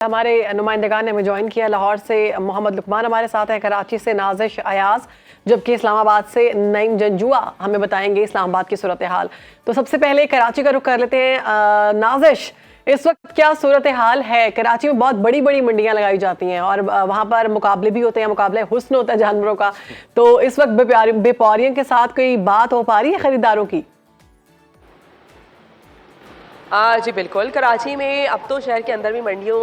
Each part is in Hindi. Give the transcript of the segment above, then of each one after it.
हमारे नुमाइंदगान ने हमें ज्वाइन किया लाहौर से मोहम्मद लुकमान हमारे साथ है, कराची से नाजिश अयाज, जबकि इस्लामाबाद से नईम जंजुआ हमें बताएंगे इस्लामाबाद की सूरत हाल। तो सबसे पहले कराची का रुख कर लेते हैं। नाजिश, इस वक्त क्या सूरत हाल है? कराची में बहुत बड़ी बड़ी मंडियां लगाई जाती हैं और वहां पर मुकाबले भी होते हैं, मुकाबले हुस्न होता है जानवरों का। तो इस वक्त व्यापारियों के साथ कोई बात हो पा रही है खरीदारों की? जी बिल्कुल, कराची में अब तो शहर के अंदर भी मंडियों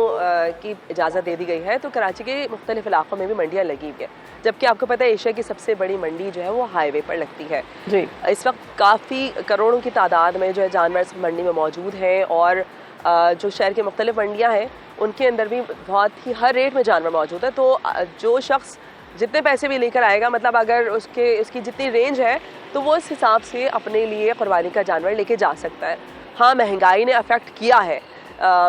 की इजाज़त दे दी गई है, तो कराची के मुख्तलिफ इलाकों में भी मंडियाँ लगी हुई है। जबकि आपको पता है एशिया की सबसे बड़ी मंडी जो है वो हाईवे पर लगती है जी। इस वक्त काफ़ी करोड़ों की तादाद में जो है जानवर इस मंडी में मौजूद हैं और जो शहर की मुख्तलिफ मंडियाँ हैं उनके अंदर भी बहुत ही हर रेट में जानवर मौजूद है। तो जो शख्स जितने पैसे भी लेकर आएगा, मतलब अगर उसकी जितनी रेंज है तो वो इस हिसाब से अपने लिए कुर्बानी का जानवर लेके जा सकता है। हाँ, महंगाई ने अफेक्ट किया है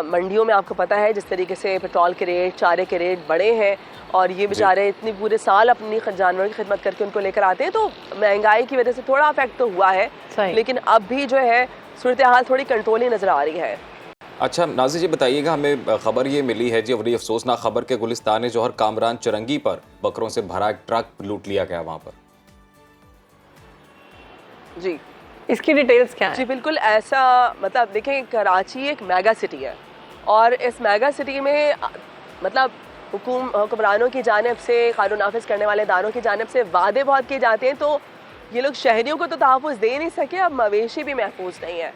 मंडियों में। आपको पता है जिस तरीके से पेट्रोल के रेट, चारे के रेट बढ़े हैं और ये बेचारे इतनी पूरे साल अपनी जानवरों की खिदमत करके उनको लेकर आते हैं, तो महंगाई की वजह से थोड़ा अफेक्ट तो हुआ है, लेकिन अब भी जो है सूरत हाल थोड़ी कंट्रोल ही नज़र आ रही है। अच्छा नाज़िर जी बताइएगा, हमें खबर ये मिली है जी, बड़ी अफसोसनाक खबर के गुलिस्तान जौहर कामरान चरंगी पर बकरों से भरा एक ट्रक लूट लिया गया वहाँ पर। जी, इसकी डिटेल्स क्या है? जी बिल्कुल ऐसा, मतलब देखें कराची एक मेगा सिटी है और इस मेगा सिटी में मतलब हुक्मरानों की जानिब से, कानून नाफिज करने वाले इदारों की जानिब से वादे बहुत किए जाते हैं, तो ये लोग शहरियों को तो तहफ़्फ़ुज़ दे नहीं सके, अब मवेशी भी महफूज नहीं है।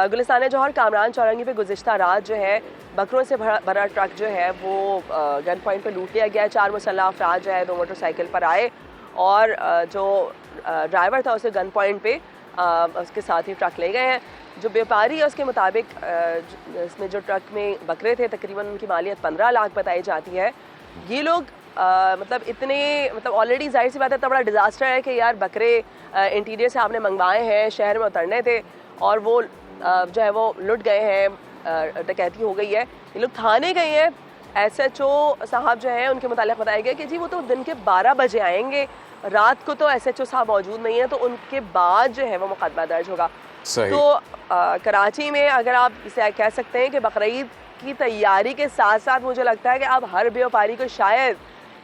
गुलिस्तान जौहर कामरान चौरंगी पे गुज़िश्ता रात जो है बकरों से भरा ट्रक जो है वो गन पॉइंट पे लूट लिया गया। 4 मुसल्लह अफराद जो है 2 मोटरसाइकिल पर आए और जो ड्राइवर था उसे गन पॉइंट पे उसके साथ ही ट्रक ले गए हैं। जो व्यापारी है उसके मुताबिक इसमें जो ट्रक में बकरे थे तकरीबन उनकी मालियत 15 लाख बताई जाती है। ये लोग मतलब इतने, मतलब ऑलरेडी जाहिर सी बात है इतना बड़ा डिज़ास्टर है कि यार बकरे इंटीरियर से आपने मंगवाए हैं, शहर में उतरने थे और वो जो है वो लुट गए हैं, डकैती हो गई है। ये लोग थाने गए हैं, SHO साहब जो हैं उनके मुतालिक बताया गया कि जी वो तो दिन के 12 बजे आएंगे, रात को तो SHO साहब मौजूद नहीं है, तो उनके बाद जो है वो मुकदमा दर्ज होगा। तो कराची में अगर आप इसे कह सकते हैं कि बकरीद की तैयारी के साथ साथ मुझे लगता है कि अब हर व्यापारी को शायद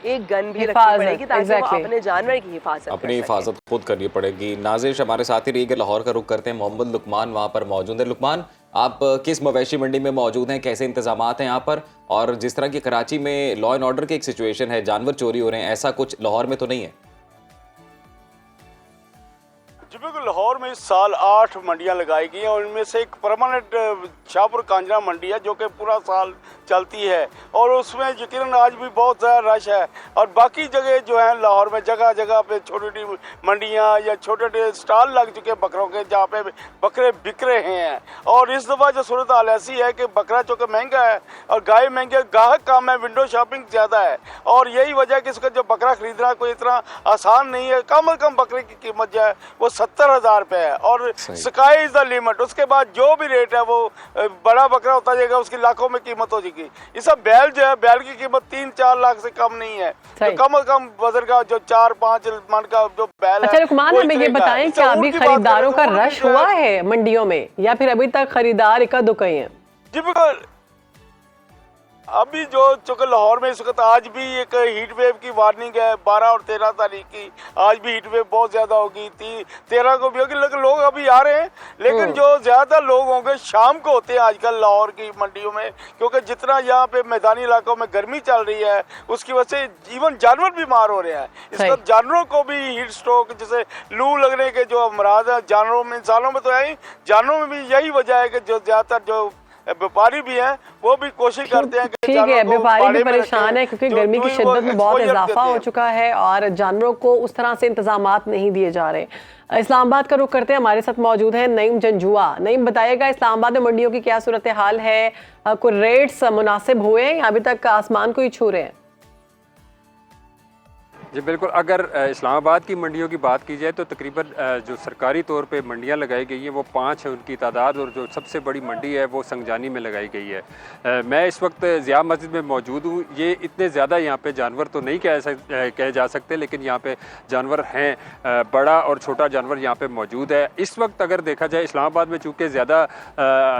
एक गन भी रखनी पड़ेगी ताकि वो अपने जानवर की हिफाजत खुद करनी पड़ेगी। नाज़िर हमारे साथ ही रहिएगा, लाहौर का रुख करते हैं। मोहम्मद लुकमान वहाँ पर मौजूद है। लुकमान, आप किस मवेशी मंडी में मौजूद हैं, कैसे इंतजामात हैं यहाँ पर? और जिस तरह की कराची में लॉ एंड ऑर्डर की एक सिचुएशन है, जानवर चोरी हो रहे हैं, ऐसा कुछ लाहौर में तो नहीं है? जी बिल्कुल, लाहौर में इस साल 8 मंडियां लगाई गई हैं और उनमें से एक परमानेंट शाहपुर कांजरा मंडी है जो कि पूरा साल चलती है और उसमें यकीनन आज भी बहुत ज़्यादा रश है। और बाकी जगह जो है लाहौर में जगह जगह पे छोटी छोटी मंडियां या छोटे छोटे स्टॉल लग चुके हैं बकरों के, जहाँ पे बकरे बिक रहे हैं। और इस दफ़ा जो सूरत हाल ऐसी है कि बकरा चूँकि महंगा है और गाय महंगे, ग्राहक कम है, विंडो शॉपिंग ज़्यादा है और यही वजह है कि इसका जो बकरा खरीदना कोई इतना आसान नहीं है। कम अज़ कम बकरे की कीमत जो है वो 70,000 रुपये है और स्काई इज़ द लिमिट। उसके बाद जो भी रेट है वो बड़ा बकरा होता जाएगा, उसकी लाखों में कीमत हो जाएगी। ये सब बैल जो है, बैल की कीमत 3-4 लाख से कम नहीं है, तो कम से कम वजन का जो 4-5 मन का जो बैल है। अच्छा लुकमान, हमें ये बताएं कि अभी खरीदारों का रश हुआ है मंडियों में या फिर अभी तक खरीदार इक्का दुक्का ही है? जी बिल्कुल, अभी जो चूँकि लाहौर में इस वक्त आज भी एक हीट वेव की वार्निंग है 12 और 13 तारीख की। आज भी हीट वेव बहुत ज़्यादा होगी, 13 को भी होगी, लेकिन लोग अभी आ रहे हैं। लेकिन जो ज़्यादा लोग होंगे शाम को होते हैं आजकल लाहौर की मंडियों में, क्योंकि जितना यहाँ पे मैदानी इलाकों में गर्मी चल रही है उसकी वजह से इवन जानवर बीमार हो रहे हैं। इस वक्त जानवरों को भी हीट स्ट्रोक, जैसे लू लगने के जो अमराज है जानवरों में, इंसानों में तो है ही, जानवरों में भी यही वजह है कि जो ज़्यादातर जो व्यापारी भी हैं वो भी कोशिश करते हैं कि ठीक है, व्यापारी भी परेशान है क्योंकि गर्मी की शिद्दत में बहुत इजाफा हो चुका है और जानवरों को उस तरह से इंतजामात नहीं दिए जा रहे। इस्लामाबाद का रुख करते हैं, हमारे साथ मौजूद है नईम जंजुआ। नईम, बताइएगा इस्लामाबाद में मंडियों की क्या सूरत हाल है? कोई रेट्स मुनासिब हुए या अभी तक आसमान को ही छू रहे हैं? जी बिल्कुल, अगर इस्लामाबाद की मंडियों की बात की जाए तो तकरीबन जो सरकारी तौर पे मंडियां लगाई गई हैं वो 5 है उनकी तादाद, और जो सबसे बड़ी मंडी है वो संगजानी में लगाई गई है। मैं इस वक्त ज़िया मस्जिद में मौजूद हूँ। ये इतने ज़्यादा यहाँ पे जानवर तो नहीं कहे जा सकते, लेकिन यहाँ पे जानवर हैं, बड़ा और छोटा जानवर यहाँ पे मौजूद है। इस वक्त अगर देखा जाए इस्लामाबाद में चूँकि ज़्यादा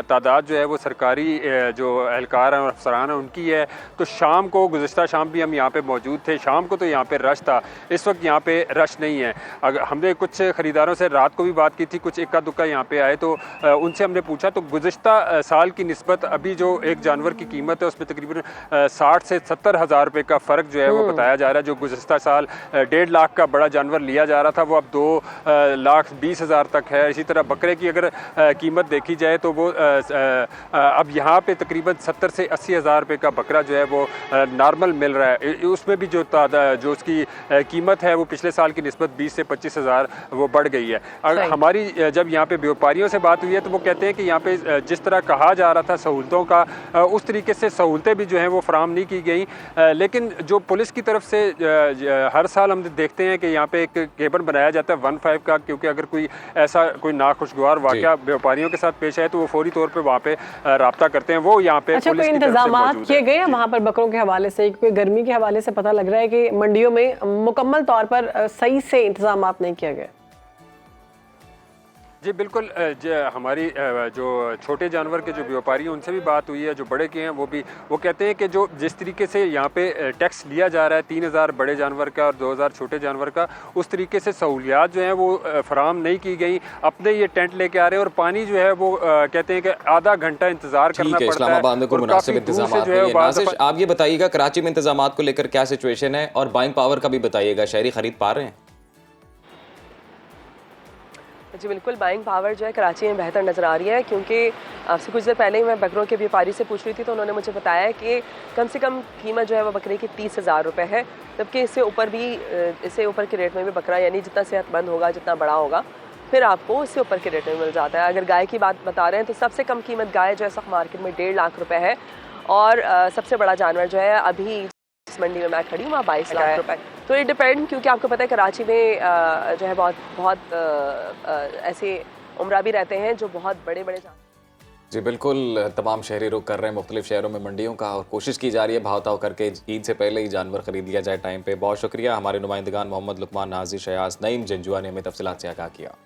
तादाद जो है वो सरकारी जो एहलकार हैं और अफसरान हैं उनकी है, तो शाम को गुज़िश्ता शाम भी हम यहाँ पे मौजूद थे। शाम को तो यहाँ पे रश था, इस वक्त यहाँ पे रश नहीं है। अगर हमने कुछ ख़रीदारों से रात को भी बात की थी, कुछ इक्का दुक्का यहाँ पे आए, तो उनसे हमने पूछा तो गुज़िश्ता साल की निस्बत अभी जो एक जानवर की कीमत है उसमें तकरीबन 60 से 70 हज़ार रुपये का फ़र्क जो है वो बताया जा रहा है। जो गुज़िश्ता साल 1.5 लाख का बड़ा जानवर लिया जा रहा था वो अब 2,20,000 तक है। इसी तरह बकरे की अगर कीमत देखी जाए तो वो अब यहाँ पे तकरीबन 70 से 80 हज़ार रुपये का बकरा जो है वो नॉर्मल मिल रहा है। उसमें भी जो उसकी कीमत है वो पिछले साल की निस्बत 20 से 25 हज़ार वो बढ़ गई है। अगर हमारी जब यहाँ पे व्यापारियों से बात हुई है तो वो कहते हैं कि यहाँ पे जिस तरह कहा जा रहा था सहूलतों का, उस तरीके से सहूलतें भी जो हैं वो फराहम नहीं की गई। लेकिन जो पुलिस की तरफ से हर साल हम देखते हैं कि यहाँ पे एक केबल बनाया जाता है 15 का, क्योंकि अगर कोई ऐसा कोई नाखुशगवार वाक़या व्यापारियों के साथ पेश आए तो वो फौरी तौर पर वहाँ पे राब्ता करते हैं। वो यहाँ पे अच्छा, कोई इंतजाम किए गए हैं वहाँ पर बकरों के हवाले से? क्योंकि गर्मी के हवाले से पता लग रहा है कि मंडियों में मुकम्मल तौर पर सही से इंतजामात नहीं किया गया। जी बिल्कुल, हमारी जो छोटे जानवर के जो व्यापारी हैं उनसे भी बात हुई है, जो बड़े के हैं वो कहते हैं कि जो जिस तरीके से यहाँ पे टैक्स लिया जा रहा है 3,000 बड़े जानवर का और 2,000 छोटे जानवर का, उस तरीके से सहूलियात जो हैं वो फराहम नहीं की गई। अपने ये टेंट लेके आ रहे हैं और पानी जो है वो कहते हैं कि आधा घंटा इंतजार करना पड़ता है। इस्लामाबाद में कोई मुनासिब इंतजाम नहीं है। नाज़िश, आप ये बताइएगा कराची में इंतजामात को लेकर क्या सिचुएशन है, और बाइंग पावर का भी बताइएगा, शहरी खरीद पा रहे हैं? जी बिल्कुल, बाइंग पावर जो है कराची में बेहतर नज़र आ रही है, क्योंकि आपसे कुछ देर पहले ही मैं बकरों के व्यापारी से पूछ रही थी तो उन्होंने मुझे बताया कि कम से कम कीमत जो है वो बकरे की 30,000 रुपये है, जबकि इससे ऊपर के रेट में भी बकरा, यानी जितना सेहतमंद होगा, जितना बड़ा होगा, फिर आपको इससे ऊपर के रेट में मिल जाता है। अगर गाय की बात बता रहे हैं तो सबसे कम कीमत गाय जो है इस वक्त मार्केट में 1.5 लाख रुपये है, और सबसे बड़ा जानवर जो है अभी इस मंडी में मैं खड़ी हूँ वहाँ 22 लाख रुपये। तो ये डिपेंड, क्योंकि आपको पता है कराची में जो है बहुत ऐसे उमरा भी रहते हैं जो बहुत बड़े बड़े। जी बिल्कुल, तमाम शहरी रुख कर रहे हैं मुख्तलिफ शहरों में मंडियों का, और कोशिश की जा रही है भाव ताव करके ईद से पहले ही जानवर खरीद लिया जाए टाइम पे। बहुत शुक्रिया, हमारे नुमाइंदगान मोहम्मद लुकमान, नाज़िश, अयाज, नईम जंजुआ ने हमें तफसीलात से आगाह किया।